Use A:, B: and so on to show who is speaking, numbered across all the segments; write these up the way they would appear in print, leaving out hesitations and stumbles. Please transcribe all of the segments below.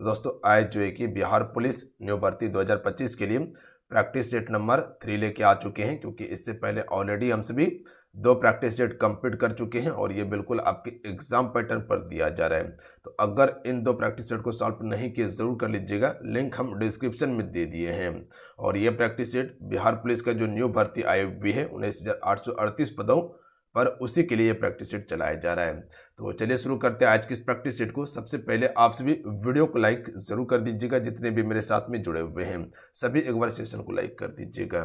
A: तो दोस्तों आज जो है कि बिहार पुलिस न्यू भर्ती 2025 के लिए प्रैक्टिस सेट नंबर 3 लेके आ चुके हैं, क्योंकि इससे पहले ऑलरेडी हम सभी 2 प्रैक्टिस सेट कंप्लीट कर चुके हैं और ये बिल्कुल आपके एग्जाम पैटर्न पर दिया जा रहा है। तो अगर इन 2 प्रैक्टिस सेट को सॉल्व नहीं किए ज़रूर कर लीजिएगा, लिंक हम डिस्क्रिप्शन में दे दिए हैं। और ये प्रैक्टिस सेट बिहार पुलिस का जो न्यू भर्ती आयोग भी है 19,838 पदों पर उसी के लिए ये प्रैक्टिस सेट चलाया जा रहा है। तो चलिए शुरू करते हैं आज की इस प्रैक्टिस सेट को। सबसे पहले आप सभी वीडियो को लाइक जरूर कर दीजिएगा, जितने भी मेरे साथ में जुड़े हुए हैं सभी एक बार सेशन को लाइक कर दीजिएगा।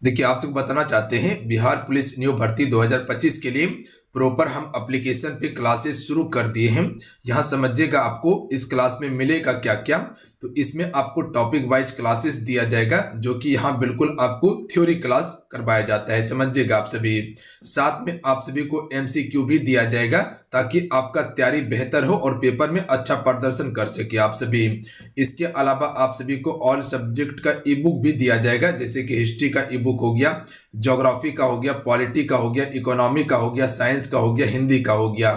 A: देखिए, आप सबको बताना चाहते हैं बिहार पुलिस न्यू भर्ती 2025 के लिए प्रॉपर हम एप्लीकेशन पे क्लासेस शुरू कर दिए हैं। यहाँ समझिएगा आपको इस क्लास में मिलेगा क्या क्या। तो इसमें आपको टॉपिक वाइज क्लासेस दिया जाएगा, जो कि यहाँ बिल्कुल आपको थ्योरी क्लास करवाया जाता है, समझिएगा आप सभी। साथ में आप सभी को MCQ भी दिया जाएगा ताकि आपका तैयारी बेहतर हो और पेपर में अच्छा प्रदर्शन कर सके आप सभी। इसके अलावा आप सभी को ऑल सब्जेक्ट का ई बुक भी दिया जाएगा, जैसे कि हिस्ट्री का ई बुक हो गया, ज्योग्राफी का हो गया, पॉलिटी का हो गया, इकोनॉमी का हो गया, साइंस का हो गया, हिंदी का हो गया।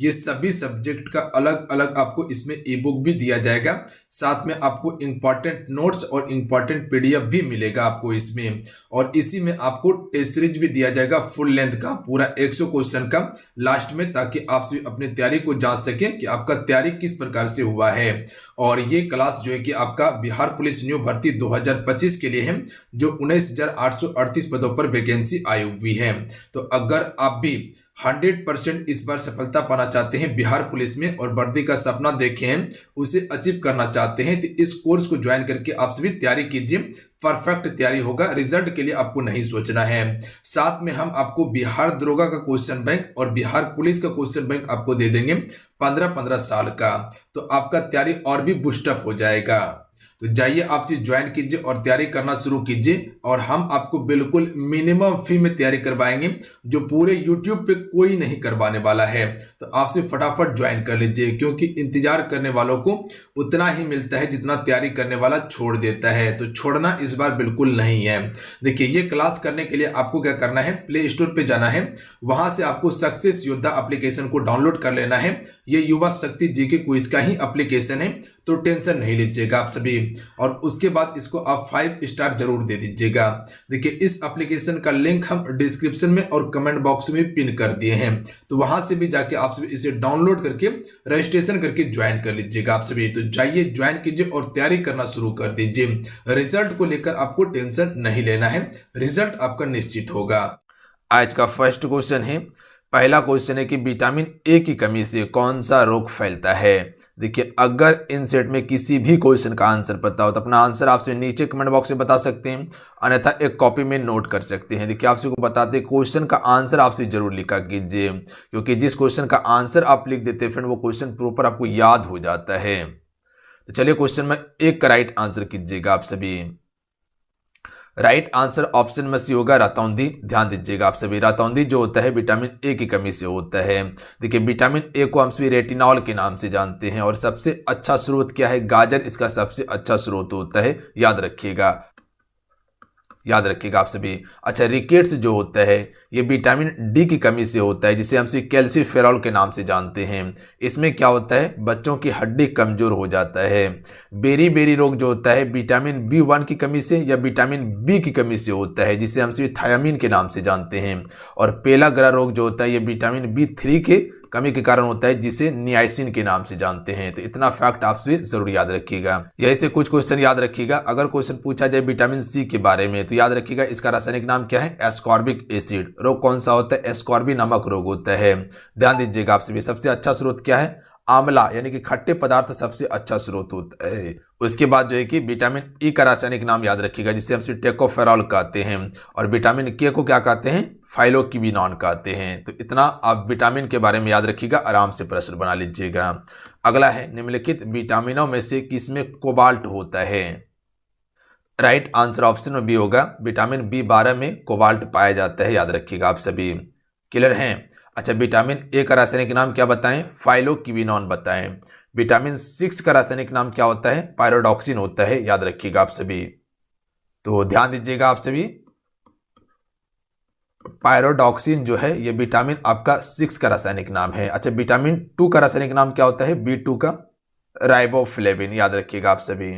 A: ये सभी सब्जेक्ट का अलग अलग आपको इसमें ई बुक भी दिया जाएगा। साथ में आपको इंपॉर्टेंट नोट्स और इंपॉर्टेंट PDF भी मिलेगा आपको इसमें। और इसी में आपको टेस्ट सीरीज भी दिया जाएगा फुल लेंथ का, पूरा 100 क्वेश्चन का लास्ट में, ताकि आप सभी अपनी तैयारी को जांच सकें कि आपका तैयारी किस प्रकार से हुआ है। और ये क्लास जो है कि आपका बिहार पुलिस न्यू भर्ती 2025 के लिए है, जो 19,838 पदों पर वैकेंसी आई हुई है। तो अगर आप भी 100% इस बार सफलता पाना चाहते हैं बिहार पुलिस में और वर्दी का सपना देखे हैं, उसे अचीव करना चाहते हैं, तो इस कोर्स को ज्वाइन करके आप सभी तैयारी कीजिए। परफेक्ट तैयारी होगा, रिजल्ट के लिए आपको नहीं सोचना है। साथ में हम आपको बिहार दरोगा का क्वेश्चन बैंक और बिहार पुलिस का क्वेश्चन बैंक आपको दे देंगे 15-15 साल का, तो आपका तैयारी और भी बूस्टअप हो जाएगा। तो जाइए आपसे ज्वाइन कीजिए और तैयारी करना शुरू कीजिए, और हम आपको बिल्कुल मिनिमम फी में तैयारी करवाएंगे, जो पूरे YouTube पे कोई नहीं करवाने वाला है। तो आपसे फटाफट ज्वाइन कर लीजिए, क्योंकि इंतजार करने वालों को उतना ही मिलता है जितना तैयारी करने वाला छोड़ देता है। तो छोड़ना इस बार बिल्कुल नहीं है। देखिए, ये क्लास करने के लिए आपको क्या करना है, प्ले स्टोर पे जाना है, वहां से आपको सक्सेस योद्धा एप्लीकेशन को डाउनलोड कर लेना है। ये युवा शक्ति GK क्विज का ही एप्लीकेशन है, तो टेंशन नहीं लीजिएगा आप सभी। और उसके बाद इसको आप 5 स्टार जरूर दे दीजिएगा। देखिए, इस एप्लीकेशन का लिंक हम डिस्क्रिप्शन में और कमेंट बॉक्स में पिन कर दिए हैं, तो वहां से भी जाके आप सभी इसे डाउनलोड करके रजिस्ट्रेशन करके ज्वाइन कर लीजिएगा आप सभी। तो जाइए ज्वाइन कीजिए और तैयारी करना शुरू कर दीजिए। रिजल्ट को लेकर आपको टेंशन नहीं लेना है, रिजल्ट आपका निश्चित होगा। आज का फर्स्ट क्वेश्चन है, पहला क्वेश्चन है कि विटामिन ए की कमी से कौन सा रोग फैलता है। देखिए, अगर इन सेट में किसी भी क्वेश्चन का आंसर पता हो तो अपना आंसर आपसे नीचे कमेंट बॉक्स में बता सकते हैं, अन्यथा एक कॉपी में नोट कर सकते हैं। देखिए, आपसे को बताते हैं क्वेश्चन का आंसर आपसे जरूर लिखा कीजिए, क्योंकि जिस क्वेश्चन का आंसर आप लिख देते हैं फ्रेंड, वो क्वेश्चन प्रॉपर आपको याद हो जाता है। तो चलिए क्वेश्चन में 1 का राइट आंसर कीजिएगा आप सभी। राइट आंसर ऑप्शन में सी होगा रातौंदी। ध्यान दीजिएगा आप सभी, रातौंदी जो होता है विटामिन ए की कमी से होता है। देखिए, विटामिन ए को हम सभी रेटिनॉल के नाम से जानते हैं, और सबसे अच्छा स्रोत क्या है, गाजर इसका सबसे अच्छा स्रोत होता है, याद रखिएगा, याद रखिएगा आप सभी। अच्छा, रिकेट्स जो होता है ये विटामिन डी की कमी से होता है, जिसे हम सभी कैल्सीफेरॉल के नाम से जानते हैं। इसमें क्या होता है, बच्चों की हड्डी कमजोर हो जाता है। बेरी बेरी रोग जो होता है विटामिन B1 की कमी से या विटामिन B की कमी से होता है, जिसे हम सभी थायमीन के नाम से जानते हैं। और पेलाग्रा रोग जो होता है ये विटामिन B3 के कमी के कारण होता है, जिसे नियासिन के नाम से जानते हैं। तो इतना फैक्ट आपसे जरूर याद रखिएगा। यही से कुछ क्वेश्चन याद रखिएगा। अगर क्वेश्चन पूछा जाए विटामिन C के बारे में, तो याद रखिएगा इसका रासायनिक नाम क्या है, एस्कॉर्बिक एसिड। रोग कौन सा होता है, एस्कॉर्बी नामक रोग होता है। ध्यान दीजिएगा आप सभी। सबसे अच्छा स्रोत क्या है, आंवला, यानी कि खट्टे पदार्थ सबसे अच्छा स्रोत होता है। उसके बाद जो है कि विटामिन ई का रासायनिक नाम याद रखिएगा, जिसे हम टेकोफेरॉल कहते हैं। और विटामिन के को क्या कहते हैं, फाइलोक्विनोन कहते हैं। तो इतना आप विटामिन के बारे में याद रखिएगा, आराम से प्रश्न बना लीजिएगा। अगला है, निम्नलिखित विटामिनों में से किसमें कोबाल्ट होता है। राइट आंसर ऑप्शन में बी होगा, विटामिन B12 में कोबाल्ट पाया जाता है, याद रखिएगा आप सभी। क्लियर हैं। अच्छा, विटामिन ए का रासायनिक नाम क्या बताएं, फाइलोक्विनोन बताएं। विटामिन 6 का रासायनिक नाम क्या होता है, पायरोडॉक्सिन होता है, याद रखिएगा आप सभी। तो ध्यान दीजिएगा आप सभी, पायरोडॉक्सिन जो है ये विटामिन आपका 6 का रासायनिक नाम है। अच्छा, विटामिन 2 का रासायनिक नाम क्या होता है, B2 का राइबोफ्लेविन, याद रखिएगा आप सभी।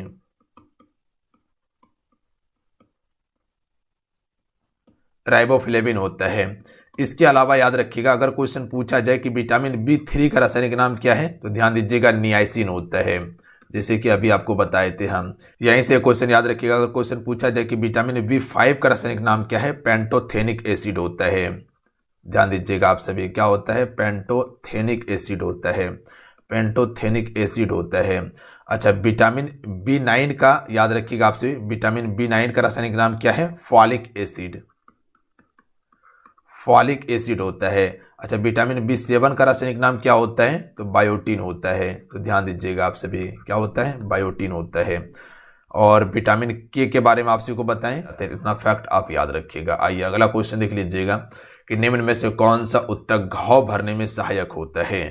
A: राइबोफ्लेविन होता है। इसके अलावा याद रखिएगा, अगर क्वेश्चन पूछा जाए कि विटामिन बी3 का रासायनिक नाम क्या है, तो ध्यान दीजिएगा नियासिन होता है, जैसे कि अभी आपको बताए थे हम। यहीं से क्वेश्चन याद रखिएगा, अगर क्वेश्चन पूछा जाए कि विटामिन बी5 का रासायनिक नाम क्या है, पेंटोथेनिक एसिड होता है। ध्यान दीजिएगा आप सभी, क्या होता है, पेंटोथेनिक एसिड होता है, पेंटोथेनिक एसिड होता है। अच्छा, विटामिन बी9 का याद रखिएगा आपसे, विटामिन बी9 का रासायनिक नाम क्या है, फॉलिक एसिड, फॉलिक एसिड होता है। अच्छा, विटामिन बी7 का रासायनिक नाम क्या होता है, तो बायोटीन होता है। तो ध्यान दीजिएगा आप सभी, क्या होता है, बायोटीन होता है। और विटामिन के बारे में आपसे को बताएं, इतना फैक्ट आप याद रखिएगा। आइए अगला क्वेश्चन देख लीजिएगा कि निम्न में से कौन सा उत्तक घाव भरने में सहायक होता है।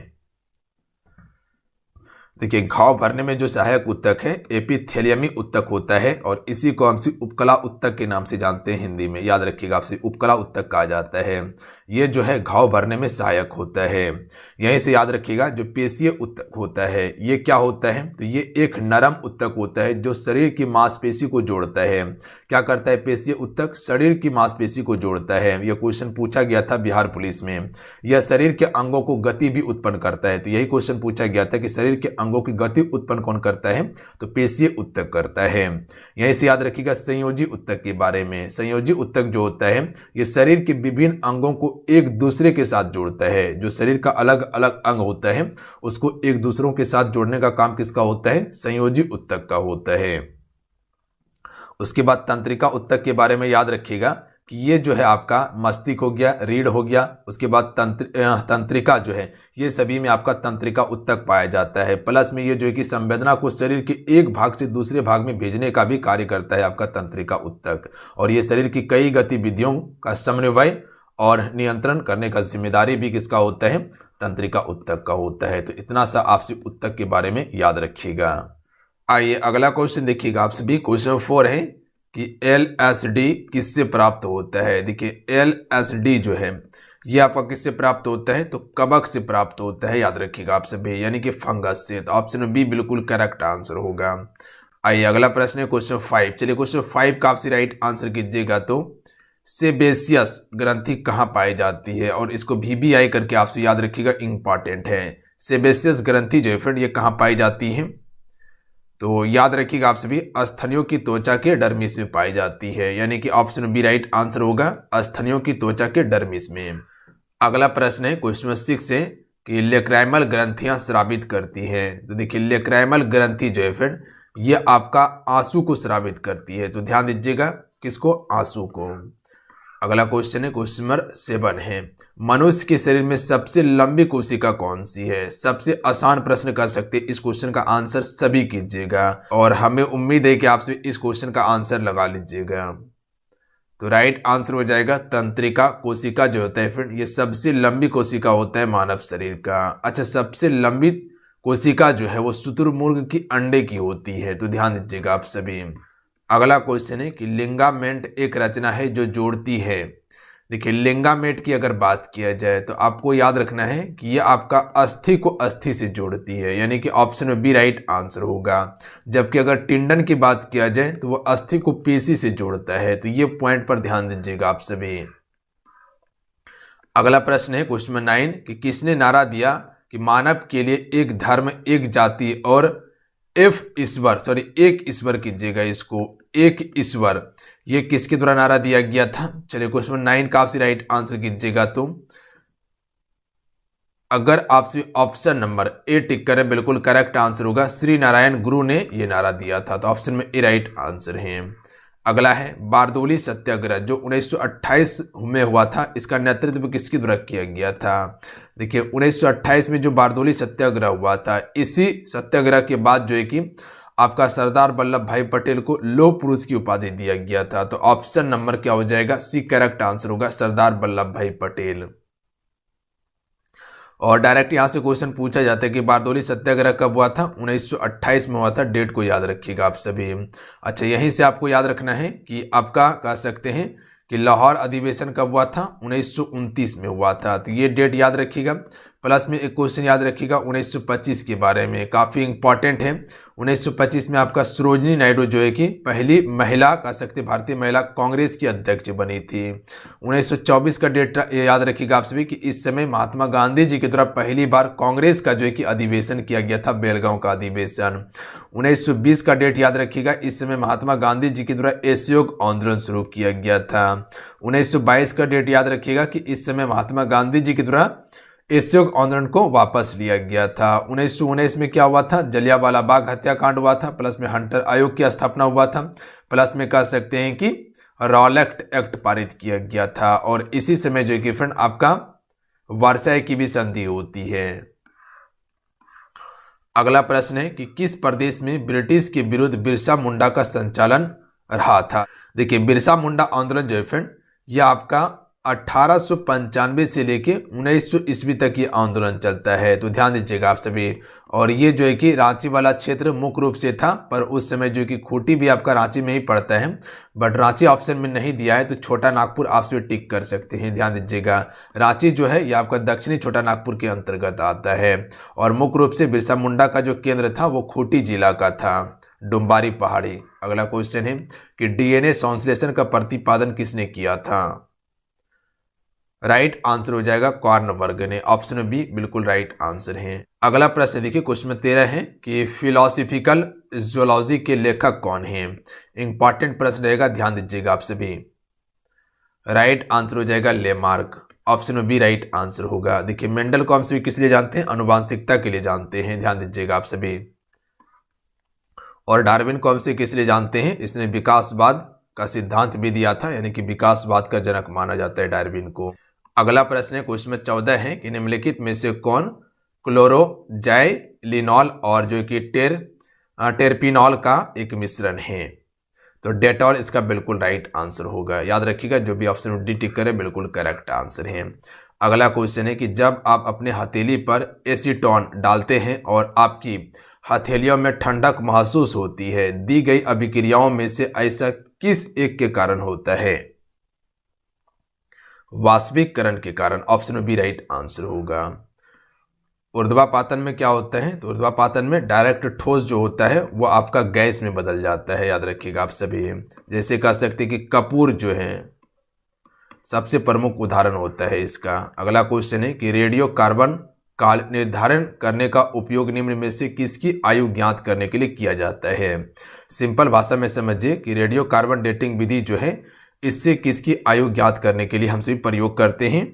A: देखिए, घाव भरने में जो सहायक उत्तक है एपिथेलियमी उत्तक होता है, और इसी को हम उपकला उत्तक के नाम से जानते हैं हिंदी में। याद रखिएगा आपसे, उपकला उत्तक कहा जाता है। ये जो है घाव भरने में सहायक होता है। यहीं से याद रखिएगा, जो पेशीय उत्तक होता है ये क्या होता है, तो ये एक नरम उत्तक होता है जो शरीर की मांसपेशी को जोड़ता है। क्या करता है पेशीय उत्तक, शरीर की मांसपेशी को जोड़ता है। यह क्वेश्चन पूछा गया था बिहार पुलिस में। यह शरीर के अंगों को गति भी उत्पन्न करता है। तो यही क्वेश्चन पूछा गया था कि शरीर के अंगों की गति उत्पन्न कौन करता है, तो पेशीय उत्तक करता है। यहीं से याद रखिएगा संयोजी उत्तक के बारे में। संयोजी उत्तक जो होता है ये शरीर के विभिन्न अंगों को एक दूसरे के साथ जोड़ता है। जो शरीर का अलग अलग अंग होता है उसको एक दूसरों के साथ जोड़ने का काम किसका होता है, संयोजी उत्तक का होता है। उसके बाद तंत्रिका उत्तक के बारे में याद रखिएगा कि ये जो है आपका मस्तिष्क हो गया, रीढ़ हो गया। उसके बाद तंत्रिका जो है ये सभी में आपका तंत्रिका उत्तक पाया जाता है। प्लस में ये जो है कि संवेदना को शरीर के एक भाग से दूसरे भाग में भेजने का भी कार्य करता है आपका तंत्रिका उत्तक। और ये शरीर की कई गतिविधियों का समन्वय और नियंत्रण करने का जिम्मेदारी भी किसका होता है, तंत्रिका उत्तक का होता है। तो इतना सा आपसे उत्तक के बारे में याद रखिएगा। आइए अगला क्वेश्चन देखिएगा आप सभी। क्वेश्चन 4 है कि LSD किससे प्राप्त होता है। देखिए, LSD जो है ये आपका किससे प्राप्त होता है, तो कवक से प्राप्त होता है। याद रखिएगा आप सभी, यानी कि फंगस से। तो ऑप्शन बी बिल्कुल करेक्ट आंसर होगा। आइए अगला प्रश्न है क्वेश्चन 5। चलिए क्वेश्चन 5 का आपसे राइट आंसर कीजिएगा। तो सेबेसियस ग्रंथि कहाँ पाई जाती है, और इसको VBI करके आपसे याद रखिएगा, इंपॉर्टेंट है। सेबेसियस ग्रंथि जो है फ्रेंड ये कहाँ पाई जाती है, तो याद रखिएगा आप सभी स्थनियों की त्वचा के डर्मिस में पाई जाती है। यानी कि ऑप्शन बी राइट आंसर होगा, स्थनियों की त्वचा के डर्मिस में। अगला प्रश्न है क्वेश्चन 6 है कि लेक्राइमल ग्रंथियां स्रावित करती है। तो देखिए, लेक्राइमल ग्रंथि जो है फ्रेंड ये आपका आंसू को स्रावित करती है। तो ध्यान दीजिएगा, किसको, आंसू को। अगला क्वेश्चन है क्वेश्चन नंबर 7 है, मनुष्य के शरीर में सबसे लंबी कोशिका कौन सी है। सबसे आसान प्रश्न कर सकते, इस क्वेश्चन का आंसर सभी कीजिएगा, और हमें उम्मीद है कि आपसे इस क्वेश्चन का आंसर लगा लीजिएगा। तो राइट आंसर हो जाएगा तंत्रिका कोशिका जो होता है फ्रेंड ये सबसे लंबी कोशिका होता है मानव शरीर का। अच्छा, सबसे लंबी कोशिका जो है वो शुतुरमुर्ग की अंडे की होती है। तो ध्यान दीजिएगा आप सभी। अगला क्वेश्चन है कि लिंगामेंट एक रचना है जो जोड़ती है। देखिए, लिंगामेंट की अगर बात किया जाए तो आपको याद रखना है कि ये आपका अस्थि को अस्थि से जोड़ती है। यानी कि ऑप्शन में बी राइट आंसर होगा। जबकि अगर टिंडन की बात किया जाए तो वो अस्थि को पेशी से जोड़ता है। तो ये पॉइंट पर ध्यान दीजिएगा आप सभी। अगला प्रश्न है क्वेश्चन नंबर 9 कि किसने नारा दिया कि मानव के लिए एक धर्म, एक जाति और एक ईश्वर कीजिएगा इसको, एक ईश्वर, ये किसके द्वारा नारा दिया गया था। चलिए क्वेश्चन 9 का आपसे राइट आंसर कीजिएगा। तो अगर आपसे ऑप्शन नंबर ए टिक करें बिल्कुल करेक्ट आंसर होगा, श्री नारायण गुरु ने ये नारा दिया था। तो ऑप्शन में ए राइट आंसर है। अगला है बारदोली सत्याग्रह जो 1928 में हुआ था, इसका नेतृत्व किसके द्वारा किया गया था। देखिए, 1928 में जो बारदोली सत्याग्रह हुआ था, इसी सत्याग्रह के बाद जो है कि आपका सरदार वल्लभ भाई पटेल को लौह पुरुष की उपाधि दिया गया था। तो ऑप्शन नंबर क्या हो जाएगा, सी करेक्ट आंसर होगा, सरदार वल्लभ भाई पटेल। और डायरेक्ट यहाँ से क्वेश्चन पूछा जाता है कि बारदोली सत्याग्रह कब हुआ था, 1928 में हुआ था। डेट को याद रखिएगा आप सभी। अच्छा, यहीं से आपको याद रखना है कि आपका कह सकते हैं कि लाहौर अधिवेशन कब हुआ था, 1929 में हुआ था। तो ये डेट याद रखिएगा। प्लस में एक क्वेश्चन याद रखिएगा 1925 के बारे में, काफ़ी इंपॉर्टेंट है। 1925 में आपका सरोजिनी नायडू जो है कि पहली महिला कह सकते भारतीय महिला कांग्रेस की अध्यक्ष बनी थी। 1924 का डेट याद रखिएगा आप सभी कि इस समय महात्मा गांधी जी के द्वारा पहली बार कांग्रेस का जो है कि अधिवेशन किया गया था, बेलगांव का अधिवेशन। 1920 का डेट याद रखिएगा, इस समय महात्मा गांधी जी के द्वारा असहयोग आंदोलन शुरू किया गया था। 1922 का डेट याद रखिएगा कि इस समय महात्मा गांधी जी के द्वारा असहयोग आंदोलन को वापस लिया गया था। 1919 में क्या हुआ था, जलियांवाला बाग हत्याकांड हुआ था। प्लस में हंटर आयोग की स्थापना हुआ था। प्लस में कह सकते हैं कि रॉलेट एक्ट पारित किया गया था। और इसी समय जो कि फ्रेंड आपका वर्साई की भी संधि होती है। अगला प्रश्न है कि किस प्रदेश में ब्रिटिश के विरुद्ध बिरसा मुंडा का संचालन रहा था। देखिए बिरसा मुंडा आंदोलन जो है फ्रेंड यह आपका 1895 से लेके 1900 ईस्वी तक ये आंदोलन चलता है, तो ध्यान दीजिएगा आप सभी। और ये जो है कि रांची वाला क्षेत्र मुख्य रूप से था, पर उस समय जो कि खूंटी भी आपका रांची में ही पड़ता है, बट रांची ऑप्शन में नहीं दिया है, तो छोटा नागपुर आप सभी टिक कर सकते हैं। ध्यान दीजिएगा रांची जो है ये आपका दक्षिणी छोटा नागपुर के अंतर्गत आता है। और मुख्य रूप से बिरसा मुंडा का जो केंद्र था वो खूंटी जिला का था, डुम्बारी पहाड़ी। अगला क्वेश्चन है कि डीएनए संश्लेषण का प्रतिपादन किसने किया था। राइट आंसर हो जाएगा कॉर्नबर्ग ने, ऑप्शन बी बिल्कुल राइट आंसर है। अगला प्रश्न देखिए क्वेश्चन 13 है कि फिलोसॉफिकल जूलॉजी के लेखक कौन है। इंपॉर्टेंट प्रश्न रहेगा, ध्यान दीजिएगा आप सभी। राइट आंसर हो जाएगा Lamarck, option B right answer होगा। देखिए मेंडल को हम सभी किस लिए जानते हैं, अनुवांशिकता के लिए जानते हैं, ध्यान दीजिएगा आप सभी। और डार्विन को हम सभी किस लिए जानते हैं, इसने विकासवाद का सिद्धांत भी दिया था, यानी कि विकासवाद का जनक माना जाता है डार्विन को। अगला प्रश्न है क्वेश्चन 14 है कि निम्नलिखित में से कौन क्लोरोजाइलिनॉल और जो कि टेरपिनॉल का एक मिश्रण है। तो डेटॉल इसका बिल्कुल राइट आंसर होगा। याद रखिएगा जो भी ऑप्शन डी टिक करे बिल्कुल करेक्ट आंसर है। अगला क्वेश्चन है कि जब आप अपने हथेली पर एसीटोन डालते हैं और आपकी हथेलियों में ठंडक महसूस होती है, दी गई अभिक्रियाओं में से ऐसा किस एक के कारण होता है। वाष्पीकरण के कारण, ऑप्शन बी राइट आंसर होगा। ऊर्ध्वापातन में क्या होता है, तो ऊर्ध्वापातन में डायरेक्ट ठोस जो होता है वो आपका गैस में बदल जाता है, याद रखिएगा आप सभी। जैसे कह सकते हैं कि कपूर जो है सबसे प्रमुख उदाहरण होता है इसका। अगला क्वेश्चन है कि रेडियो कार्बन काल निर्धारण करने का उपयोग निम्न में से किसकी आयु ज्ञात करने के लिए किया जाता है। सिंपल भाषा में समझिए कि रेडियो कार्बन डेटिंग विधि जो है इससे किसकी आयु ज्ञात करने के लिए हम सभी प्रयोग करते हैं।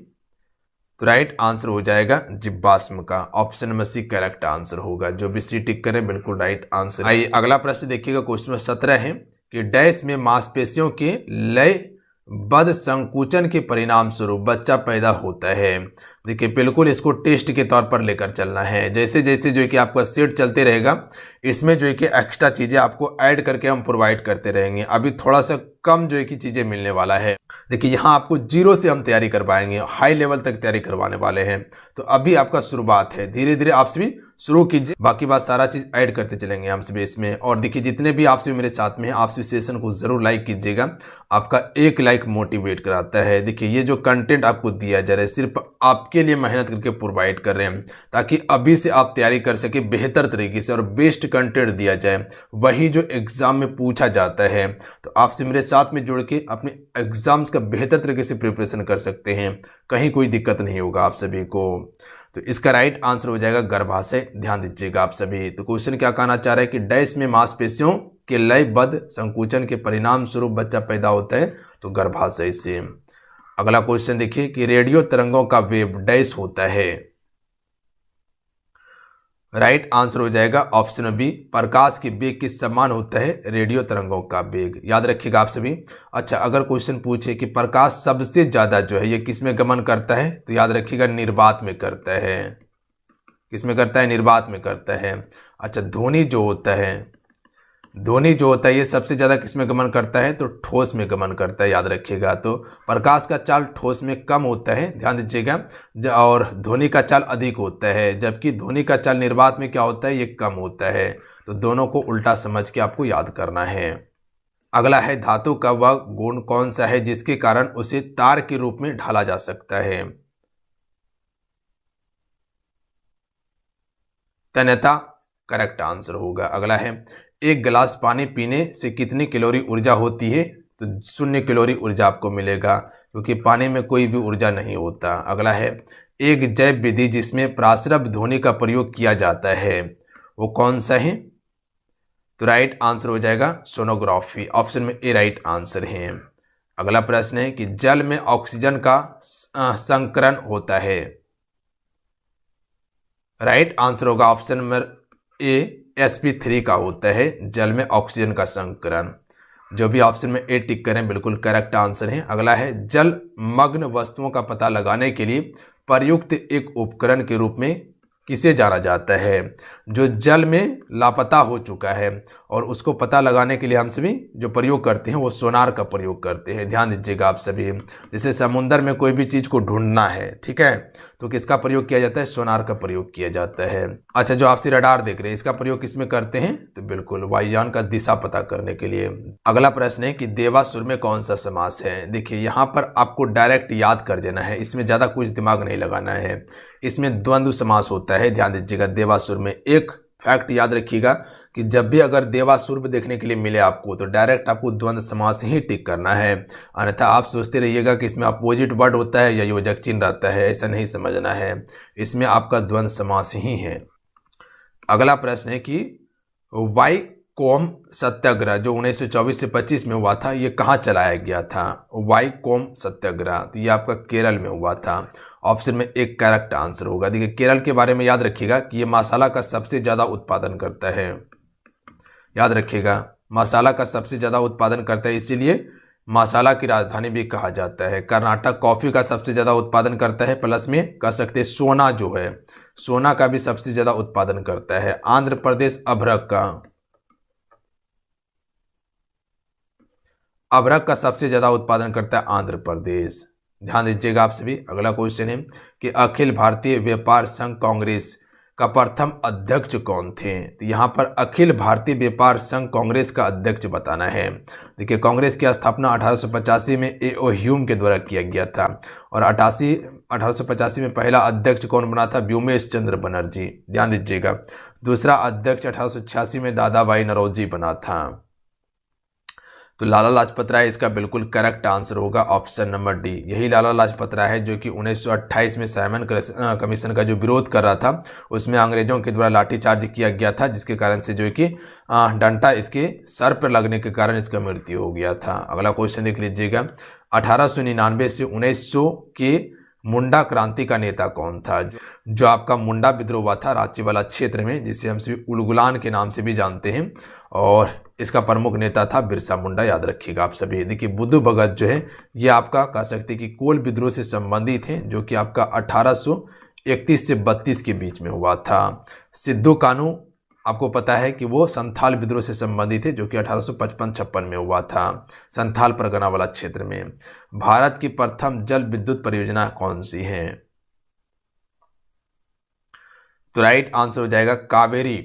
A: तो राइट आंसर हो जाएगा जीवाश्म का, option number C correct answer होगा। जो भी सी टिक करें बिल्कुल राइट आंसर। आइए अगला प्रश्न देखिएगा क्वेश्चन 17 है कि डैश में मांसपेशियों के लय बद संकुचन के परिणाम स्वरूप बच्चा पैदा होता है। देखिए बिल्कुल इसको टेस्ट के तौर पर लेकर चलना है। जैसे जैसे जो है कि आपका सेट चलते रहेगा इसमें जो है कि एक्स्ट्रा चीज़ें आपको ऐड करके हम प्रोवाइड करते रहेंगे। अभी थोड़ा सा कम जो है कि चीज़ें मिलने वाला है। देखिए यहाँ आपको जीरो से हम तैयारी करवाएंगे, हाई लेवल तक तैयारी करवाने वाले हैं। तो अभी आपका शुरुआत है, धीरे धीरे आप सभी शुरू कीजिए, बाकी बात सारा चीज़ ऐड करते चलेंगे हम सभी इसमें। और देखिए जितने भी आप सभी मेरे साथ में हैं आप सभी सेशन को ज़रूर लाइक कीजिएगा, आपका एक लाइक मोटिवेट कराता है। देखिए ये जो कंटेंट आपको दिया जा रहा है सिर्फ आपके लिए मेहनत करके प्रोवाइड कर रहे हैं, ताकि अभी से आप तैयारी कर सके बेहतर तरीके से और बेस्ट कंटेंट दिया जाए, वही जो एग्ज़ाम में पूछा जाता है। तो आपसे मेरे साथ में जुड़ के अपने एग्ज़ाम्स का बेहतर तरीके से प्रिपरेशन कर सकते हैं, कहीं कोई दिक्कत नहीं होगा आप सभी को। तो इसका राइट आंसर हो जाएगा गर्भाशय, ध्यान दीजिएगा आप सभी। तो क्वेश्चन क्या कहना चाह रहा है कि डैश में मांसपेशियों के लयबद्ध संकुचन के परिणाम स्वरूप बच्चा पैदा होता है, तो गर्भाशय से। अगला क्वेश्चन देखिए कि रेडियो तरंगों का वेव डैश होता है। राइट आंसर हो जाएगा ऑप्शन बी, प्रकाश के वेग के समान होता है रेडियो तरंगों का वेग। याद रखिएगा आप सभी। अच्छा अगर क्वेश्चन पूछे कि प्रकाश सबसे ज़्यादा जो है ये किस में गमन करता है, तो याद रखिएगा निर्वात में करता है। किस में करता है, निर्वात में करता है। अच्छा ध्वनि जो होता है ये सबसे ज़्यादा किस में गमन करता है, तो ठोस में गमन करता है, याद रखिएगा। तो प्रकाश का चाल ठोस में कम होता है, ध्यान दीजिएगा, और ध्वनि का चाल अधिक होता है, जबकि ध्वनि का चाल निर्वात में क्या होता है, ये कम होता है। तो दोनों को उल्टा समझ के आपको याद करना है। अगला है धातु का वह गुण कौन सा है जिसके कारण उसे तार के रूप में ढाला जा सकता है। तन्यता करेक्ट आंसर होगा। अगला है, एक गिलास पानी पीने से कितनी कैलोरी ऊर्जा होती है? तो 0 कैलोरी ऊर्जा आपको मिलेगा, क्योंकि पानी में कोई भी ऊर्जा नहीं होता। अगला है, एक जैव विधि जिसमें प्रासरब ध्वनि का प्रयोग किया जाता है, वो कौन सा है? तो राइट आंसर हो जाएगा सोनोग्राफी। ऑप्शन में ए राइट आंसर है। अगला प्रश्न है कि जल में ऑक्सीजन का संकरण होता है। राइट आंसर होगा ऑप्शन नंबर ए sp3 का होता है, जल में ऑक्सीजन का संकरण। जो भी ऑप्शन में ए टिक करें बिल्कुल करेक्ट आंसर है। अगला है, जल मग्न वस्तुओं का पता लगाने के लिए प्रयुक्त एक उपकरण के रूप में किसे जाना जाता है? जो जल में लापता हो चुका है और उसको पता लगाने के लिए हम सभी जो प्रयोग करते हैं वो सोनार का प्रयोग करते हैं। ध्यान दीजिएगा आप सभी, जैसे समुद्र में कोई भी चीज़ को ढूंढना है, ठीक है, तो किसका प्रयोग किया जाता है? सोनार का प्रयोग किया जाता है। अच्छा, जो आपसी रडार देख रहे हैं इसका प्रयोग किसमें करते हैं? तो बिल्कुल वायुयान का दिशा पता करने के लिए। अगला प्रश्न है कि देवासुर में कौन सा समास है? देखिए यहाँ पर आपको डायरेक्ट याद कर देना है, इसमें ज़्यादा कुछ दिमाग नहीं लगाना है। इसमें द्वंद्व समास होता है। ध्यान दीजिएगा, देवासुर में एक फैक्ट याद रखिएगा कि जब भी अगर देवासुर देखने के लिए मिले आपको तो डायरेक्ट आपको द्वंद्व समास ही टिक करना है, अन्यथा आप सोचते रहिएगा कि इसमें अपोजिट वर्ड होता है या योजक चिन्ह रहता है, ऐसा नहीं समझना है। इसमें आपका द्वंद्व समास ही है। अगला प्रश्न है कि वाईकोम सत्याग्रह जो 1924 से 25 में हुआ था, ये कहाँ चलाया गया था? वाईकोम सत्याग्रह, तो ये आपका केरल में हुआ था। ऑप्शन में एक करेक्ट आंसर होगा। देखिए केरल के बारे में याद रखिएगा कि ये मसाला का सबसे ज़्यादा उत्पादन करता है। याद रखिएगा, मसाला का सबसे ज़्यादा उत्पादन करता है, इसीलिए मसाला की राजधानी भी कहा जाता है। कर्नाटक कॉफ़ी का सबसे ज़्यादा उत्पादन करता है, प्लस में कह सकते हैं सोना जो है, सोना का भी सबसे ज़्यादा उत्पादन करता है। आंध्र प्रदेश अभ्रक का सबसे ज़्यादा उत्पादन करता है आंध्र प्रदेश। ध्यान दीजिएगा आप सभी। अगला क्वेश्चन है कि अखिल भारतीय व्यापार संघ कांग्रेस का प्रथम अध्यक्ष कौन थे? तो यहाँ पर अखिल भारतीय व्यापार संघ कांग्रेस का अध्यक्ष बताना है। देखिए कांग्रेस की स्थापना 1885 में ए.ओ. ह्यूम के द्वारा किया गया था और 1885 में पहला अध्यक्ष कौन बना था? व्योमेश चंद्र बनर्जी। ध्यान दीजिएगा। दूसरा अध्यक्ष 1886 में दादा भाई नौरोजी बना था। तो लाला लाजपत राय इसका बिल्कुल करेक्ट आंसर होगा, ऑप्शन नंबर डी। यही लाला लाजपत राय है जो कि 1928 में साइमन कमीशन का जो विरोध कर रहा था, उसमें अंग्रेजों के द्वारा लाठीचार्ज किया गया था, जिसके कारण से जो है कि डंडा इसके सर पर लगने के कारण इसका मृत्यु हो गया था। अगला क्वेश्चन देख लीजिएगा, 1899 से 1900 के मुंडा क्रांति का नेता कौन था? जो आपका मुंडा विद्रोह हुआ था रांची वाला क्षेत्र में, जिसे हम सभी उलगुलान के नाम से भी जानते हैं, और इसका प्रमुख नेता था बिरसा मुंडा। याद रखिएगा आप सभी। देखिए बुद्धू भगत जो है ये आपका कह सकते हैं कि कोल विद्रोह से संबंधित हैं, जो कि आपका 1831 से 32 के बीच में हुआ था। सिद्धू कानू आपको पता है कि वो संथाल विद्रोह से संबंधित है, जो कि 1855-56 में हुआ था, संथाल परगना वाला क्षेत्र में। भारत की प्रथम जल विद्युत परियोजना कौन सी है? तो राइट आंसर हो जाएगा कावेरी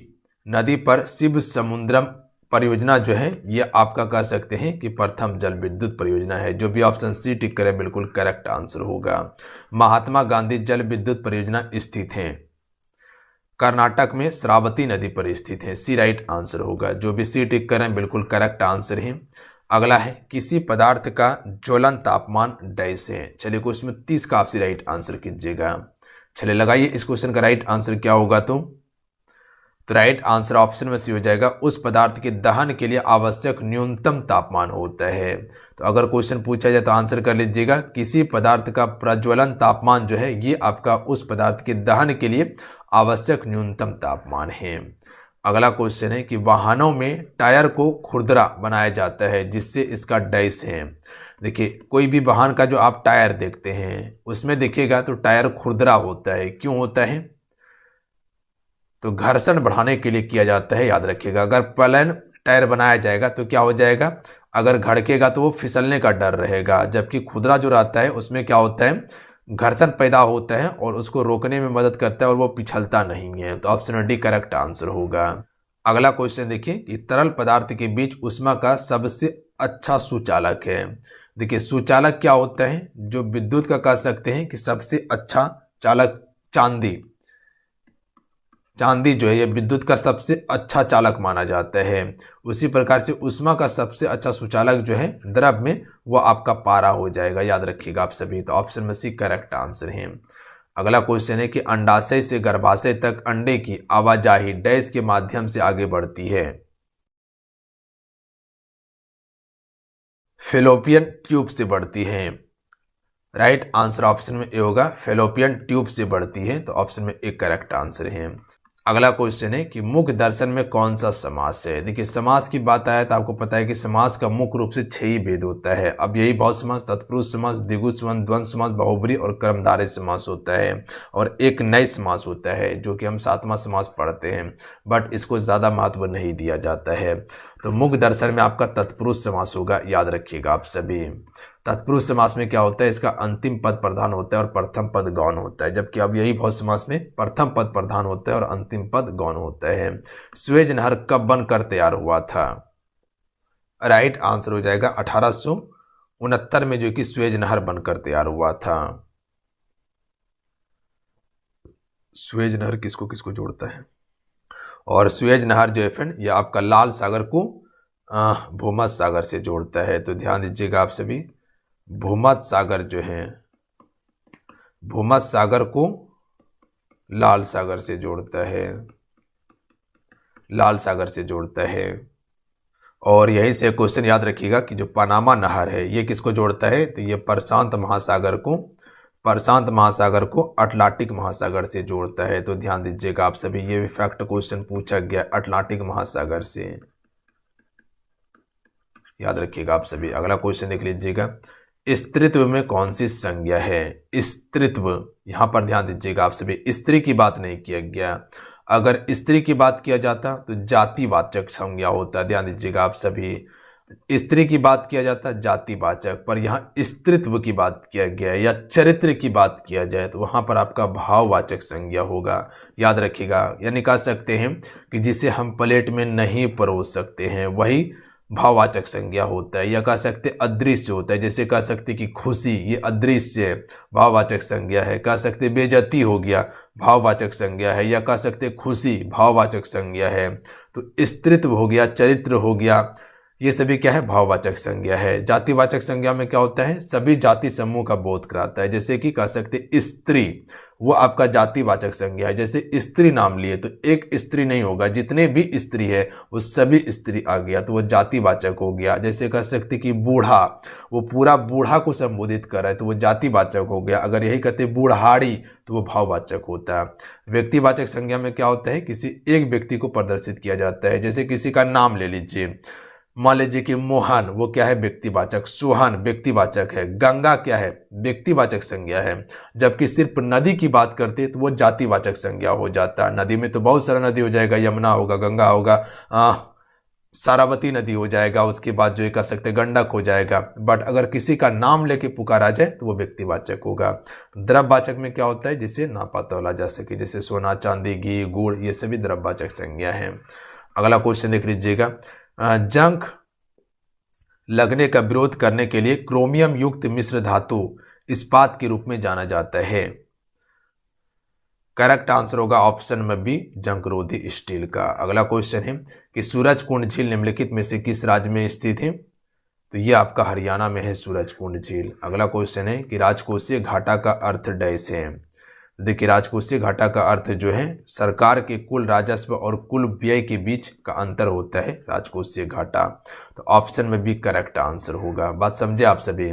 A: नदी पर शिव समुद्रम परियोजना जो है ये आपका कह सकते हैं कि प्रथम जल विद्युत परियोजना है। जो भी ऑप्शन सी टिक करे बिल्कुल करेक्ट आंसर होगा। महात्मा गांधी जल विद्युत परियोजना स्थित है कर्नाटक में श्रावती नदी पर स्थित है। सी राइट आंसर होगा। जो भी सी टिक करें बिल्कुल करेक्ट आंसर है। अगला है किसी पदार्थ का ज्वलन तापमान डैश है। चलिए क्वेश्चन में 30 का आप सी राइट आंसर कीजिएगा। चलिए लगाइए इस क्वेश्चन का राइट आंसर क्या होगा। तो राइट आंसर ऑप्शन में सी हो जाएगा, उस पदार्थ के दहन के लिए आवश्यक न्यूनतम तापमान होता है। तो अगर क्वेश्चन पूछा जाए तो आंसर कर लीजिएगा, किसी पदार्थ का प्रज्वलन तापमान जो है ये आपका उस पदार्थ के दहन के लिए आवश्यक न्यूनतम तापमान है। अगला क्वेश्चन है कि वाहनों में टायर को खुरदरा बनाया जाता है जिससे इसका डैश है। देखिए कोई भी वाहन का जो आप टायर देखते हैं उसमें देखिएगा तो टायर खुरदरा होता है। क्यों होता है? तो घर्षण बढ़ाने के लिए किया जाता है। याद रखिएगा, अगर प्लेन टायर बनाया जाएगा तो क्या हो जाएगा, अगर घड़केगा तो वो फिसलने का डर रहेगा, जबकि खुरदरा जो रहता है उसमें क्या होता है, घर्षण पैदा होता है और उसको रोकने में मदद करता है और वो पिछलता नहीं है। तो ऑप्शन डी करेक्ट आंसर होगा। अगला क्वेश्चन देखिए कि तरल पदार्थ के बीच ऊष्मा का सबसे अच्छा सुचालक है। देखिए सुचालक क्या होता है, जो विद्युत का कह सकते हैं कि सबसे अच्छा चालक चांदी, चांदी जो है ये विद्युत का सबसे अच्छा चालक माना जाता है। उसी प्रकार से ऊष्मा का सबसे अच्छा सुचालक जो है द्रव में वो आपका पारा हो जाएगा, याद रखिएगा आप सभी। तो ऑप्शन में सी करेक्ट आंसर है। अगला क्वेश्चन है कि अंडाशय से गर्भाशय तक अंडे की आवाजाही डैश के माध्यम से आगे बढ़ती है। फेलोपियन ट्यूब से बढ़ती है। राइट आंसर ऑप्शन में ए होगा, फेलोपियन ट्यूब से बढ़ती है। तो ऑप्शन में ए करेक्ट आंसर है। अगला क्वेश्चन है कि मुख दर्शन में कौन सा समास है। देखिए समास की बात आया तो आपको पता है कि समास का मुख्य रूप से 6 ही भेद होता है। अब यही बहु समास, तत्पुरुष समास, द्विगु समास, द्वंद्व समास, बहुब्री और कर्मधारय समास होता है। और एक नए समास होता है जो कि हम 7वां समास पढ़ते हैं, बट इसको ज़्यादा महत्व नहीं दिया जाता है। तो मुख दर्शन में आपका तत्पुरुष समास होगा, याद रखिएगा आप सभी। तत्पुरुष समास में क्या होता है, इसका अंतिम पद प्रधान होता है और प्रथम पद गौण होता है, जबकि अब यही बहु समास में प्रथम पद प्रधान होता है और अंतिम पद गौण होता है। सुएज नहर कब बनकर तैयार हुआ था। राइट आंसर हो जाएगा 1869 में जो कि सुएज नहर बनकर तैयार हुआ था। सुएज नहर किसको किसको जोड़ता है, और सुएज नहर जो है फ्रेंड ये आपका लाल सागर को भूमध्य सागर से जोड़ता है। तो ध्यान दीजिएगा आप सभी, भूमध्य सागर जो है भूमध्य सागर को लाल सागर से जोड़ता है, लाल सागर से जोड़ता है। और यहीं से क्वेश्चन याद रखिएगा कि जो पनामा नहर है ये किसको जोड़ता है, तो ये प्रशांत महासागर को अटलांटिक महासागर से जोड़ता है। तो ध्यान दीजिएगा आप सभी, ये भी फैक्ट क्वेश्चन पूछा गया अटलांटिक महासागर से, याद रखिएगा आप सभी। अगला क्वेश्चन देख लीजिएगा, स्त्रीत्व में कौन सी संज्ञा है। स्त्रीत्व, यहां पर ध्यान दीजिएगा आप सभी, स्त्री की बात नहीं किया गया। अगर स्त्री की बात किया जाता तो जातिवाचक संज्ञा होता, ध्यान दीजिएगा आप सभी। स्त्री की बात किया जाता जातिवाचक, पर यहाँ स्त्रीत्व की बात किया गया या चरित्र की बात किया जाए तो वहां पर आपका भाववाचक संज्ञा होगा, याद रखिएगा। यानी कह सकते हैं कि जिसे हम प्लेट में नहीं परोस सकते हैं वही भाववाचक संज्ञा होता है, या कह सकते अदृश्य होता है। जैसे कह सकते कि खुशी ये अदृश्य है, भाववाचक संज्ञा है। कह सकते बेइज्जती हो गया, भाववाचक संज्ञा है। या कह सकते खुशी भाववाचक संज्ञा है। तो स्त्रीत्व हो गया, चरित्र हो गया, ये सभी क्या है, भाववाचक संज्ञा है। जातिवाचक संज्ञा में क्या होता है, सभी जाति समूह का बोध कराता है। जैसे कि कह सकते स्त्री, वो आपका जातिवाचक संज्ञा है। जैसे स्त्री नाम लिए तो एक स्त्री नहीं होगा, जितने भी स्त्री है वो सभी स्त्री आ गया, तो वो जातिवाचक हो गया। जैसे कह सकते कि बूढ़ा, वो पूरा बूढ़ा को संबोधित कर रहा है तो वो जातिवाचक हो गया। अगर यही कहते बूढ़ाड़ी तो वो भाववाचक होता है। व्यक्तिवाचक संज्ञा में क्या होता है, किसी एक व्यक्ति को प्रदर्शित किया जाता है। जैसे किसी का नाम ले लीजिए, मान लीजिए कि मोहन, वो क्या है, व्यक्तिवाचक। सोहन व्यक्तिवाचक है। गंगा क्या है, व्यक्तिवाचक संज्ञा है। जबकि सिर्फ नदी की बात करते तो वो जातिवाचक संज्ञा हो जाता है। नदी में तो बहुत सारा नदी हो जाएगा, यमुना होगा, गंगा होगा, सारावती नदी हो जाएगा, उसके बाद जो कह सकते गंडक हो जाएगा। बट अगर किसी का नाम लेके पुकारा जाए तो वो व्यक्तिवाचक होगा। द्रव्यवाचक में क्या होता है, जिसे नापा तोला जा सके, जैसे सोना, चांदी, घी, गुड़, ये सभी द्रव्यवाचक संज्ञा है। अगला क्वेश्चन देख लीजिएगा, जंग लगने का विरोध करने के लिए क्रोमियम युक्त मिश्र धातु इस्पात के रूप में जाना जाता है। करेक्ट आंसर होगा ऑप्शन में बी, जंगरोधी स्टील का। अगला क्वेश्चन है कि सूरजकुंड झील निम्नलिखित में से किस राज्य में स्थित है, तो ये आपका हरियाणा में है सूरजकुंड झील। अगला क्वेश्चन है कि राजकोषीय घाटा का अर्थ डैश है। देखिए राजकोषीय घाटा का अर्थ जो है सरकार के कुल राजस्व और कुल व्यय के बीच का अंतर होता है राजकोषीय घाटा। तो ऑप्शन में भी करेक्ट आंसर होगा, बात समझे आप सभी।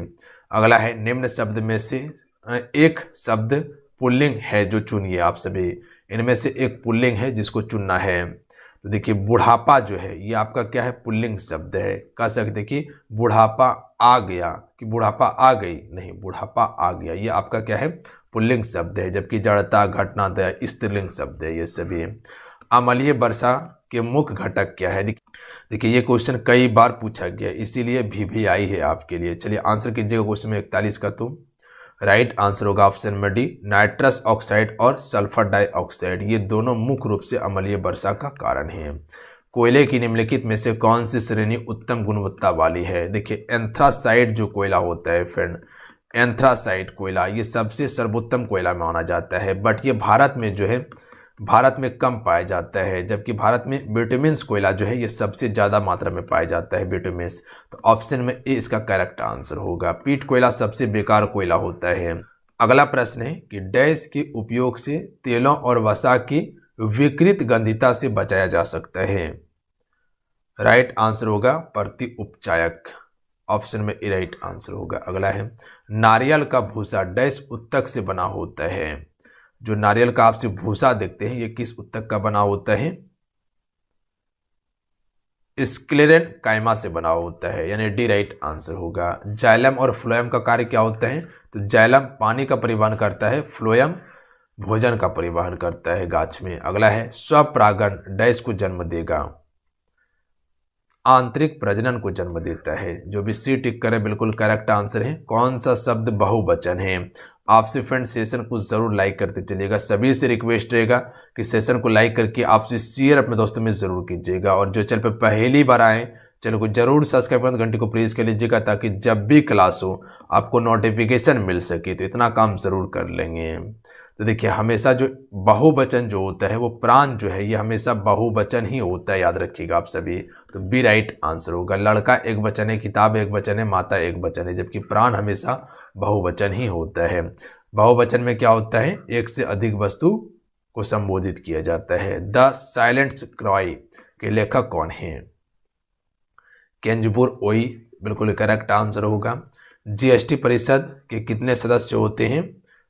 A: अगला है निम्न शब्द में से एक शब्द पुल्लिंग है जो चुनिए आप सभी। इनमें से एक पुल्लिंग है जिसको चुनना है। तो देखिए बुढ़ापा जो है ये आपका क्या है, पुल्लिंग शब्द है। कह सकते कि बुढ़ापा आ गया, कि बुढ़ापा आ गई, नहीं बुढ़ापा आ गया, ये आपका क्या है, पुल्लिंग शब्द है। जबकि जड़ता, घटनादय स्त्रीलिंग शब्द है ये सभी। अम्लीय वर्षा के मुख्य घटक क्या है। देखिए ये क्वेश्चन कई बार पूछा गया, इसीलिए VVI है आपके लिए। चलिए आंसर कीजिएगा क्वेश्चन में 41 का। तो राइट आंसर होगा ऑप्शन में डी, नाइट्रस ऑक्साइड और सल्फर डाइऑक्साइड, ये दोनों मुख्य रूप से अम्लीय वर्षा का कारण है। कोयले की निम्नलिखित में से कौन सी श्रेणी उत्तम गुणवत्ता वाली है। देखिए एंथ्रासाइड जो कोयला होता है फ्रेंड, एंथ्रासाइड कोयला ये सबसे सर्वोत्तम कोयला माना जाता है। बट ये भारत में जो है भारत में कम पाया जाता है, जबकि भारत में विटामिन्स कोयला जो है ये सबसे ज़्यादा मात्रा में पाया जाता है, विटामिन्स। तो ऑप्शन में ए इसका करेक्ट आंसर होगा। पीट कोयला सबसे बेकार कोयला होता है। अगला प्रश्न है कि डैश के उपयोग से तेलों और वसा की विकृत गंधिता से बचाया जा सकता है। राइट आंसर होगा प्रति उपचायक। ऑप्शन में ए राइट आंसर होगा। अगला है नारियल का भूसा डैश उत्तक से बना होता है। जो नारियल का आपसे भूसा देखते हैं ये किस उत्तक का बना होता है? स्क्लेरन कायमा से बना होता है, यानी डी राइट आंसर होगा। जाइलम और फ्लोएम का कार्य क्या होता है? तो जाइलम पानी का परिवहन करता है, फ्लोएम भोजन का परिवहन करता है गाछ में। अगला है स्वपरागण डैश को जन्म देगा। आंतरिक प्रजनन को जन्म देता है। जो भी सी टिक करे बिल्कुल करेक्ट आंसर है। कौन सा शब्द बहुवचन है? आपसे फ्रेंड सेशन को जरूर लाइक करते चलिएगा। सभी से रिक्वेस्ट रहेगा कि सेशन को लाइक करके आपसे शेयर अपने दोस्तों में जरूर कीजिएगा, और जो चैनल पर पहली बार आए चैनल को जरूर सब्सक्राइब कर घंटी को प्रेस कर लीजिएगा, ताकि जब भी क्लास हो आपको नोटिफिकेशन मिल सके। तो इतना काम जरूर कर लेंगे। तो देखिए हमेशा जो बहुवचन जो होता है वो प्राण जो है ये हमेशा बहुवचन ही होता है, याद रखिएगा आप सभी। तो बी राइट आंसर होगा। लड़का एक वचन है, किताब एक वचन है, माता एक वचन है, जबकि प्राण हमेशा बहुवचन ही होता है। बहुवचन में क्या होता है? एक से अधिक वस्तु को संबोधित किया जाता है। द साइलेंट क्राई के लेखक कौन है? केंजबुर ओई बिल्कुल करेक्ट आंसर होगा। जीएसटी परिषद के कितने सदस्य होते हैं?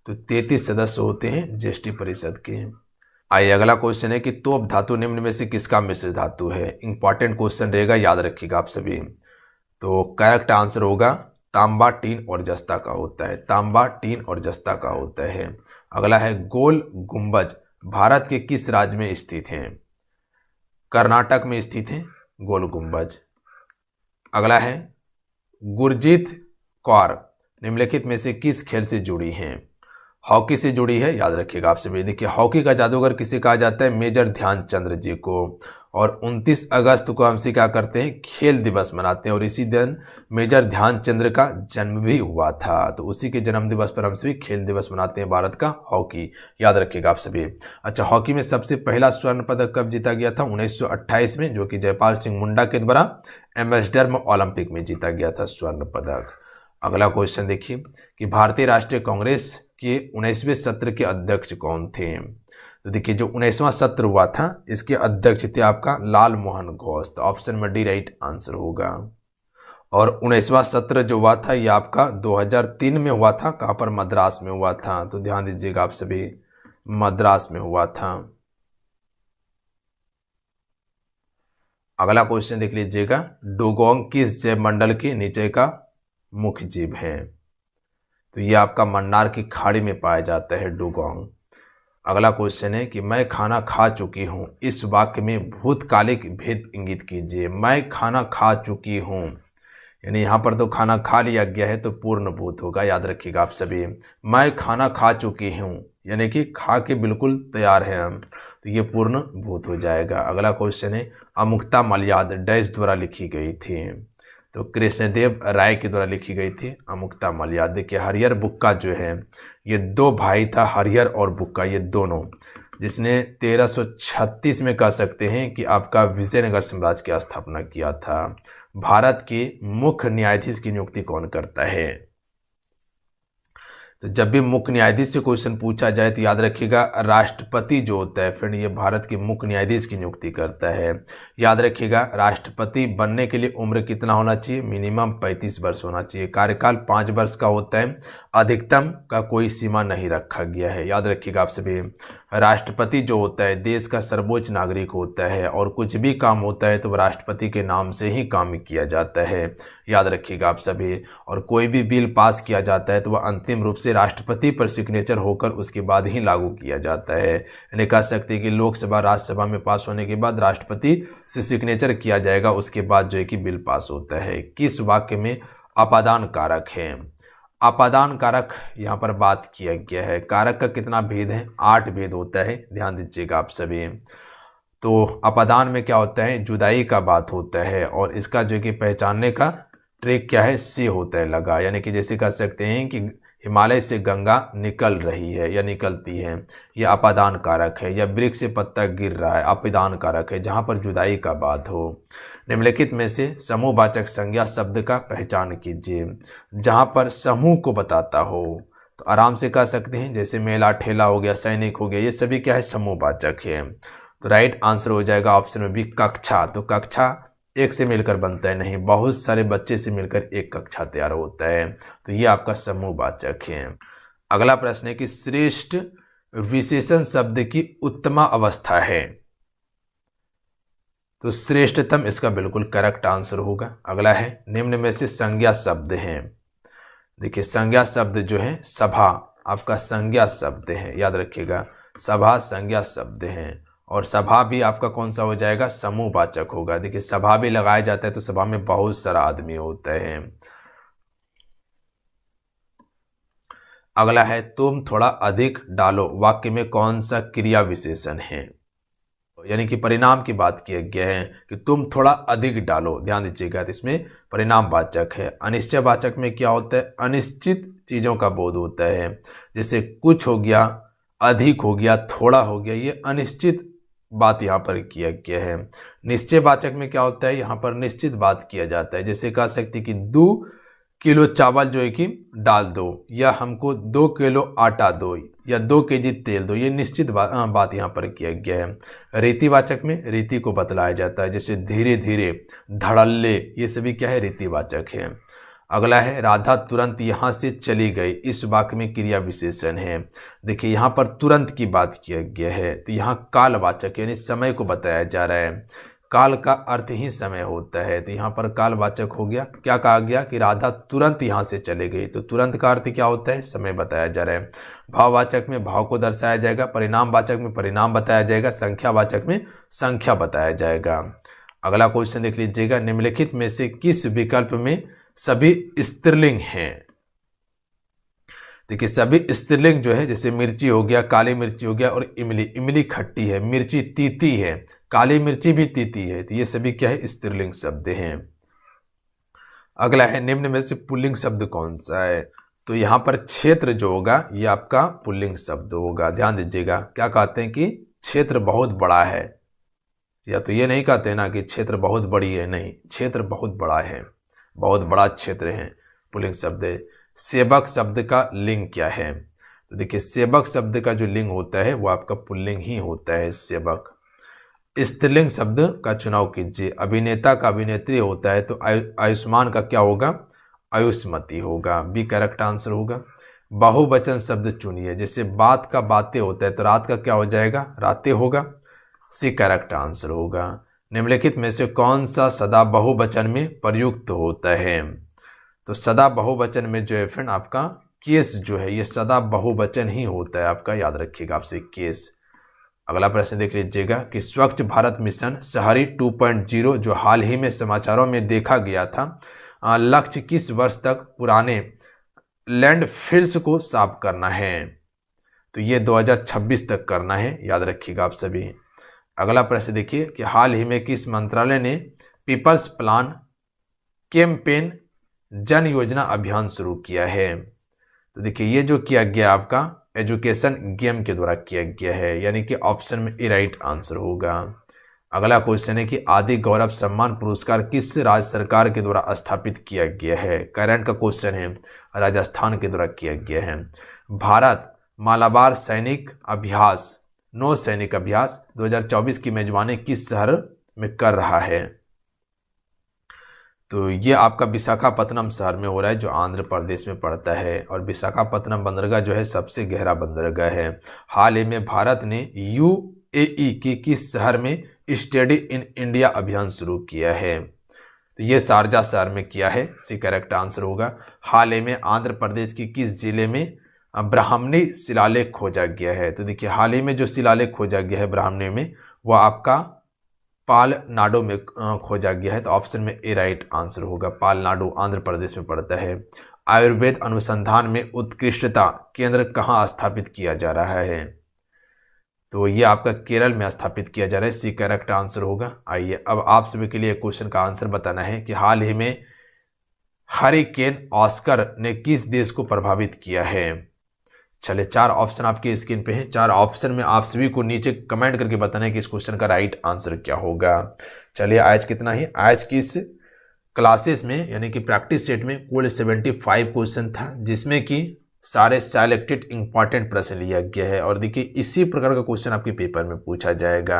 A: तो 33 सदस्य होते हैं जीएसटी परिषद के। आइए अगला क्वेश्चन है कि तोप धातु निम्न में से किसका मिश्र धातु है? इंपॉर्टेंट क्वेश्चन रहेगा, याद रखिएगा आप सभी। तो करेक्ट आंसर होगा तांबा, टीन और जस्ता का होता है। तांबा, टीन और जस्ता का होता है। अगला है गोल गुंबज भारत के किस राज्य में स्थित है? कर्नाटक में स्थित है गोल गुंबज। अगला है गुरजीत कौर निम्नलिखित में से किस खेल से जुड़ी हैं? हॉकी से जुड़ी है, याद रखिएगा आप सभी। देखिए हॉकी का जादूगर किसे कहा जाता है? मेजर ध्यानचंद्र जी को। और 29 अगस्त को हमसे क्या करते हैं? खेल दिवस मनाते हैं, और इसी दिन मेजर ध्यानचंद्र का जन्म भी हुआ था। तो उसी के जन्म दिवस पर हम सभी खेल दिवस मनाते हैं भारत का हॉकी, याद रखिएगा आप सभी। अच्छा, हॉकी में सबसे पहला स्वर्ण पदक कब जीता गया था? 1928 में, जो कि जयपाल सिंह मुंडा के द्वारा एम्स्टर्डम ओलंपिक में जीता गया था स्वर्ण पदक। अगला क्वेश्चन देखिए कि भारतीय राष्ट्रीय कांग्रेस के 19वें सत्र के अध्यक्ष कौन थे? तो देखिए जो 19वां सत्र हुआ था इसके अध्यक्ष थे आपका लाल मोहन घोष। तो ऑप्शन में डी राइट आंसर होगा। और 19वां सत्र जो हुआ था ये आपका 2003 में हुआ था। कहाँ पर? मद्रास में हुआ था। तो ध्यान दीजिएगा आप सभी, मद्रास में हुआ था। अगला क्वेश्चन देख लीजिएगा, डुगोंग किस जैव मंडल के नीचे का मुख्य जीव है? तो ये आपका मन्नार की खाड़ी में पाया जाता है डुगोंग। अगला क्वेश्चन है कि मैं खाना खा चुकी हूँ इस वाक्य में भूतकालिक भेद इंगित कीजिए। मैं खाना खा चुकी हूँ, यानी यहाँ पर तो खाना खा लिया गया है तो पूर्ण भूत होगा, याद रखिएगा आप सभी। मैं खाना खा चुकी हूँ यानी कि खा के बिल्कुल तैयार है हम, तो ये पूर्ण भूत हो जाएगा। अगला क्वेश्चन है अमुक्ता मलयाद डैश द्वारा लिखी गई थी? तो कृष्णदेव राय के द्वारा लिखी गई थी अमुक्ता मलयाद। देखिए हरिहर बुक्का जो है ये दो भाई था, हरिहर और बुक्का, ये दोनों, जिसने 1336 में कह सकते हैं कि आपका विजयनगर साम्राज्य की स्थापना किया था। भारत के मुख्य न्यायाधीश की नियुक्ति कौन करता है? तो जब भी मुख्य न्यायाधीश से क्वेश्चन पूछा जाए तो याद रखिएगा राष्ट्रपति जो होता है फ्रेंड ये भारत के मुख्य न्यायाधीश की नियुक्ति करता है। याद रखिएगा राष्ट्रपति बनने के लिए उम्र कितना होना चाहिए? मिनिमम 35 वर्ष होना चाहिए। कार्यकाल 5 वर्ष का होता है, अधिकतम का कोई सीमा नहीं रखा गया है, याद रखिएगा आप सभी। राष्ट्रपति जो होता है देश का सर्वोच्च नागरिक होता है, और कुछ भी काम होता है तो राष्ट्रपति के नाम से ही काम किया जाता है, याद रखिएगा आप सभी। और कोई भी बिल पास किया जाता है तो वह अंतिम रूप से राष्ट्रपति पर सिग्नेचर होकर उसके बाद ही लागू किया जाता है। यानी कह सकते हैं कि लोकसभा राज्यसभा में पास होने के बाद राष्ट्रपति से सिग्नेचर किया जाएगा, उसके बाद जो है कि बिल पास होता है। किस वाक्य में अपादान कारक है? अपादान कारक यहाँ पर बात किया गया है। कारक का कितना भेद है? 8 भेद होता है, ध्यान दीजिएगा आप सभी। तो अपादान में क्या होता है? जुदाई का बात होता है, और इसका जो कि पहचानने का ट्रिक क्या है? से होता है लगा, यानी कि जैसे कह सकते हैं कि हिमालय से गंगा निकल रही है या निकलती है, यह अपादान कारक है। या वृक्ष से पत्ता गिर रहा है, अपादान कारक है, जहाँ पर जुदाई का बात हो। निम्नलिखित में से समूहवाचक संज्ञा शब्द का पहचान कीजिए जहाँ पर समूह को बताता हो। तो आराम से कह सकते हैं, जैसे मेला, ठेला हो गया, सैनिक हो गया, ये सभी क्या है, समूहवाचक है। तो राइट आंसर हो जाएगा ऑप्शन में बी, कक्षा। तो कक्षा एक से मिलकर बनता है, नहीं, बहुत सारे बच्चे से मिलकर एक कक्षा तैयार होता है। तो ये आपका समूहवाचक है। अगला प्रश्न है कि श्रेष्ठ विशेषण शब्द की उत्तम अवस्था है। तो श्रेष्ठतम इसका बिल्कुल करेक्ट आंसर होगा। अगला है निम्न में से संज्ञा शब्द हैं। देखिए संज्ञा शब्द जो है सभा आपका संज्ञा शब्द है, याद रखिएगा, सभा संज्ञा शब्द है। और सभा भी आपका कौन सा हो जाएगा, समूहवाचक होगा। देखिए सभा भी लगाया जाता है तो सभा में बहुत सारा आदमी होता है। अगला है तुम थोड़ा अधिक डालो, वाक्य में कौन सा क्रिया विशेषण है। यानी कि परिणाम की बात किया गया है कि तुम थोड़ा अधिक डालो, ध्यान दीजिएगा। तो इसमें परिणामवाचक है। अनिश्चयवाचक में क्या होता है, अनिश्चित चीज़ों का बोध होता है। जैसे कुछ हो गया, अधिक हो गया, थोड़ा हो गया, ये अनिश्चित बात यहाँ पर किया गया है। निश्चयवाचक में क्या होता है, यहाँ पर निश्चित बात किया जाता है। जैसे कह सकते कि 2 किलो चावल जो है कि डाल दो, या हमको 2 किलो आटा दो, या 2 केजी तेल दो, ये निश्चित बात यहाँ पर किया गया है। रीतिवाचक में रीति को बतलाया जाता है। जैसे धीरे धीरे, धड़ल्ले, ये सभी क्या है, रीतिवाचक है। अगला है राधा तुरंत यहाँ से चली गई, इस वाक्य में क्रिया विशेषण है। देखिए यहाँ पर तुरंत की बात किया गया है, तो यहाँ कालवाचक यानी समय को बताया जा रहा है। काल का अर्थ ही समय होता है, तो यहाँ पर कालवाचक हो गया। क्या कहा गया कि राधा तुरंत यहाँ से चली गई, तो तुरंत का अर्थ क्या होता है, समय बताया जा रहा है। भाववाचक में भाव को दर्शाया जाएगा, परिणामवाचक में परिणाम बताया जाएगा, संख्यावाचक में संख्या बताया जाएगा। अगला क्वेश्चन देख लीजिएगा, निम्नलिखित में से किस विकल्प में सभी स्त्रीलिंग हैं। देखिए सभी स्त्रीलिंग जो है, जैसे मिर्ची हो गया, काली मिर्ची हो गया, और इमली, इमली खट्टी है, मिर्ची तीती है, काली मिर्ची भी तीती है, तो ये सभी क्या है, स्त्रीलिंग शब्द हैं। अगला है निम्न में से पुल्लिंग शब्द कौन सा है। तो यहाँ पर क्षेत्र जो होगा ये आपका पुल्लिंग शब्द होगा। ध्यान दीजिएगा, क्या कहते हैं कि क्षेत्र बहुत बड़ा है, या तो ये नहीं कहते ना कि क्षेत्र बहुत बड़ी है, नहीं, क्षेत्र बहुत बड़ा है, बहुत बड़ा क्षेत्र है, पुल्लिंग शब्द है। सेवक शब्द का लिंग क्या है। तो देखिए सेवक शब्द का जो लिंग होता है वो आपका पुल्लिंग ही होता है, सेवक। स्त्रीलिंग शब्द का चुनाव कीजिए। अभिनेता का अभिनेत्री होता है, तो आयुष्मान का क्या होगा, आयुष्मती होगा, बी करेक्ट आंसर होगा। बहुवचन शब्द चुनिए। जैसे बात का बातें होता है, तो रात का क्या हो जाएगा, रातें होगा, सी करेक्ट आंसर होगा। निम्नलिखित में से कौन सा सदा बहुवचन में प्रयुक्त होता है। तो सदा बहुवचन में जो है फ्रेंड आपका केस जो है, ये सदा बहुवचन ही होता है आपका, याद रखिएगा आपसे केस। अगला प्रश्न देख लीजिएगा कि स्वच्छ भारत मिशन शहरी 2.0 जो हाल ही में समाचारों में देखा गया था, लक्ष्य किस वर्ष तक पुराने लैंडफिल्स को साफ करना है। तो ये 2026 तक करना है, याद रखिएगा आप सभी। अगला प्रश्न देखिए कि हाल ही में किस मंत्रालय ने पीपल्स प्लान कैंपेन जन योजना अभियान शुरू किया है। तो देखिए ये जो किया गया आपका एजुकेशन गेम के द्वारा किया गया है, यानी कि ऑप्शन में ए राइट आंसर होगा। अगला क्वेश्चन है कि आदि गौरव सम्मान पुरस्कार किस राज्य सरकार के द्वारा स्थापित किया गया है। करंट का क्वेश्चन है, राजस्थान के द्वारा किया गया है। भारत मालाबार सैनिक अभ्यास, नौ सैनिक अभ्यास 2024 की मेजबानी किस शहर में कर रहा है। तो ये आपका विशाखापत्तनम शहर में हो रहा है, जो आंध्र प्रदेश में पड़ता है। और विशाखापत्तनम बंदरगाह जो है सबसे गहरा बंदरगाह है। हाल ही में भारत ने यूएई के किस शहर में स्टडी इन इंडिया अभियान शुरू किया है। तो ये शारजा शहर में किया है, सी करेक्ट आंसर होगा। हाल ही में आंध्र प्रदेश की किस जिले में ब्राह्मणी शिलालेख खोजा गया है। तो देखिए हाल ही में जो शिलालेख खोजा गया है ब्राह्मणी में, वह आपका पालनाडु में खोजा गया है, तो ऑप्शन में ए राइट आंसर होगा। पालनाडु आंध्र प्रदेश में पड़ता है। आयुर्वेद अनुसंधान में उत्कृष्टता केंद्र कहाँ स्थापित किया जा रहा है। तो ये आपका केरल में स्थापित किया जा रहा है, सी करेक्ट आंसर होगा। आइए अब आप सभी के लिए क्वेश्चन का आंसर बताना है कि हाल ही में हरिकेन ऑस्कर ने किस देश को प्रभावित किया है? चलिए 4 ऑप्शन आपकी स्क्रीन पे है। 4 ऑप्शन में आप सभी को नीचे कमेंट करके बताना है कि इस क्वेश्चन का राइट आंसर क्या होगा। चलिए आज कितना ही, आज की इस क्लासेस में यानी कि प्रैक्टिस सेट में कुल 75 क्वेश्चन था, जिसमें कि सारे सेलेक्टेड इंपॉर्टेंट प्रश्न लिया गया है। और देखिए इसी प्रकार का क्वेश्चन आपके पेपर में पूछा जाएगा।